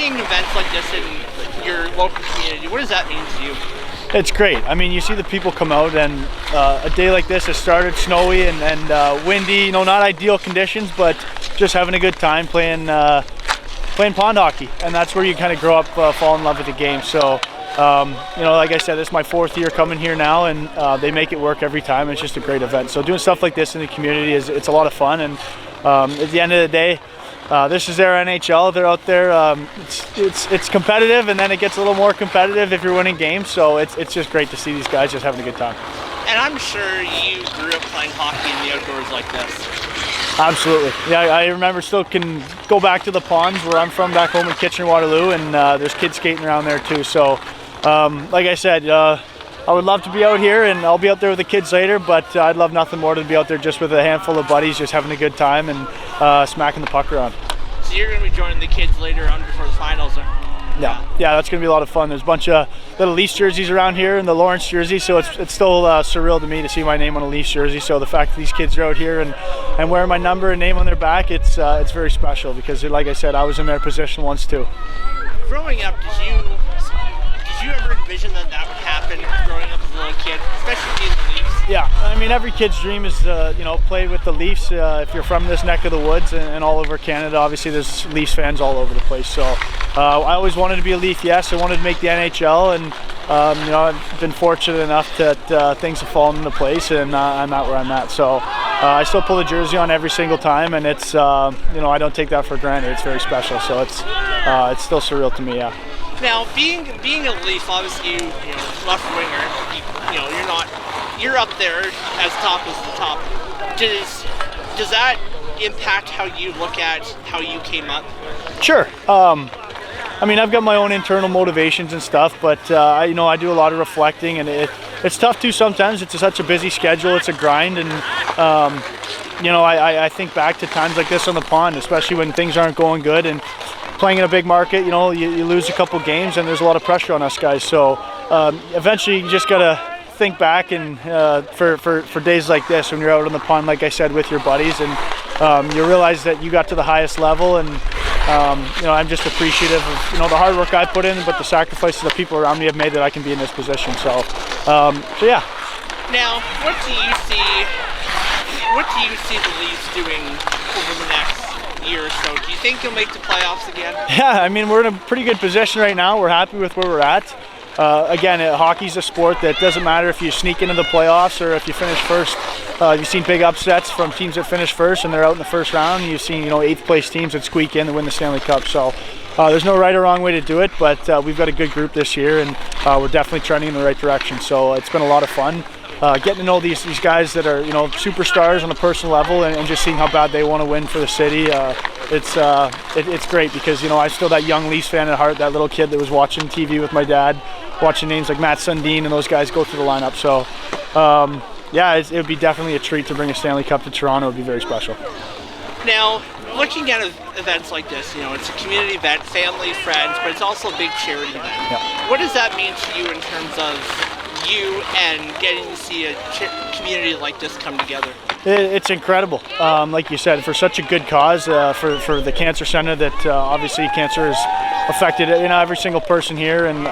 seeing events like this in your local community, what does that mean to you? It's great. I mean, you see the people come out, and a day like this has started snowy and windy, not ideal conditions, but just having a good time playing pond hockey. And that's where you kind of grow up, fall in love with the game. So, like I said, this is my 4th year coming here now, and they make it work every time. It's just a great event. So doing stuff like this in the community it's a lot of fun. And at the end of the day, this is their NHL. They're out there. It's competitive, and then it gets a little more competitive if you're winning games. So it's just great to see these guys just having a good time. And I'm sure you grew up playing hockey in the outdoors like this. Absolutely. Yeah, I remember still can go back to the ponds where I'm from back home in Kitchener-Waterloo, and there's kids skating around there too. So, like I said, I would love to be out here, and I'll be out there with the kids later, but I'd love nothing more than to be out there just with a handful of buddies, just having a good time and smacking the puck around. So you're going to be joining the kids later on before the finals? Yeah, that's going to be a lot of fun. There's a bunch of little Leafs jerseys around here and the Lorentz jersey, so it's still surreal to me to see my name on a Leafs jersey. So the fact that these kids are out here and wearing my number and name on their back, it's very special because, like I said, I was in their position once too. Growing up, did you ever envision that would happen growing up as a little kid, especially being the Leafs? Yeah, I mean, every kid's dream is play with the Leafs. If you're from this neck of the woods and all over Canada, obviously there's Leafs fans all over the place. So I always wanted to be a Leaf. Yes, I wanted to make the NHL, and I've been fortunate enough that things have fallen into place, and I'm at where I'm at. So I still pull the jersey on every single time, and it's I don't take that for granted. It's very special. So it's still surreal to me. Yeah. Now, being a Leaf, obviously you left winger. You're up there as top as the top. Does that impact how you look at how you came up? Sure. I mean, I've got my own internal motivations and stuff, but I do a lot of reflecting, and it's tough too sometimes. It's such a busy schedule. It's a grind, and I think back to times like this on the pond, especially when things aren't going good and playing in a big market. You lose a couple games, and there's a lot of pressure on us guys. So eventually, you just gotta think back and for days like this when you're out on the pond, like I said, with your buddies, and you realize that you got to the highest level, and I'm just appreciative of the hard work I put in, but the sacrifices that people around me have made that I can be in this position. So yeah. Now, what do you see the Leafs doing over the next year or so? Do you think you'll make the playoffs again? Yeah, I mean, we're in a pretty good position right now. We're happy with where we're at. Again, hockey's a sport that doesn't matter if you sneak into the playoffs or if you finish first. You've seen big upsets from teams that finish first and they're out in the first round. You've seen 8th place teams that squeak in to win the Stanley Cup. So there's no right or wrong way to do it, but we've got a good group this year, and we're definitely trending in the right direction. So it's been a lot of fun. Getting to know these guys that are superstars on a personal level, and just seeing how bad they want to win for the city. It's great because I'm still that young Leafs fan at heart, that little kid that was watching TV with my dad, watching names like Matt Sundin and those guys go through the lineup. So it would be definitely a treat to bring a Stanley Cup to Toronto. It would be very special. Now, looking at events like this, it's a community event, family, friends, but it's also a big charity event. Yeah. What does that mean to you in terms of you and getting to see a community like this come together? It's incredible. Like you said, for such a good cause, for the Cancer Center that obviously cancer has affected every single person here, and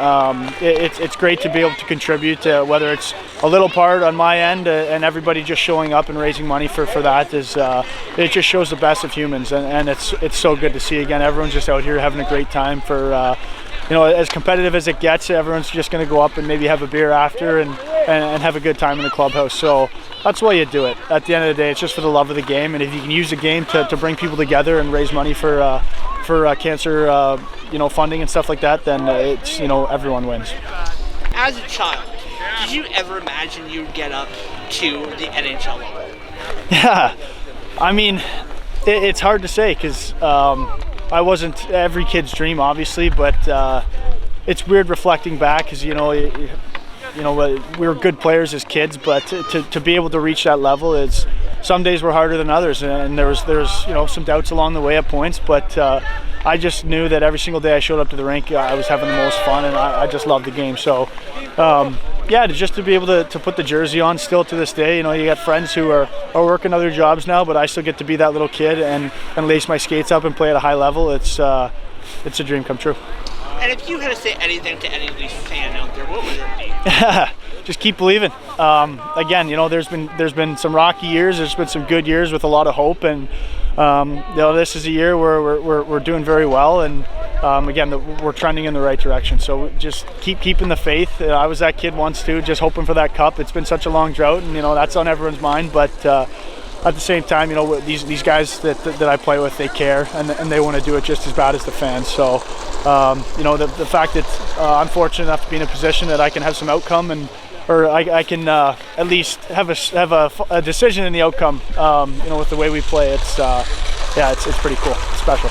it's great to be able to contribute, whether it's a little part on my end and everybody just showing up and raising money for that it just shows the best of humans, and it's so good to see. Again, everyone's just out here having a great time. For as competitive as it gets, everyone's just going to go up and maybe have a beer after and have a good time in the clubhouse. So that's why you do it. At the end of the day, it's just for the love of the game, and if you can use the game to bring people together and raise money for cancer funding and stuff like that, then it's everyone wins. As a child, did you ever imagine you'd get up to the NHL level? Yeah, I mean, it's hard to say because I wasn't every kid's dream, obviously, but it's weird reflecting back because we were good players as kids, but to be able to reach that level is some days were harder than others, and there was some doubts along the way at points, but I just knew that every single day I showed up to the rink, I was having the most fun, and I just loved the game. So just to be able to put the jersey on still to this day, you got friends who are working other jobs now, but I still get to be that little kid and lace my skates up and play at a high level. It's it's a dream come true. And if you had to say anything to any Leafs fan out there, what would it be? Just keep believing. Again, there's been some rocky years. There's been some good years with a lot of hope, and this is a year where we're doing very well, and again, we're trending in the right direction. So just keeping the faith. I was that kid once too, just hoping for that cup. It's been such a long drought, and that's on everyone's mind. But at the same time, these guys that I play with, they care, and they want to do it just as bad as the fans. So the fact that I'm fortunate enough to be in a position that I can have some outcome, or I can at least have a decision in the outcome. With the way we play, it's pretty cool. It's special.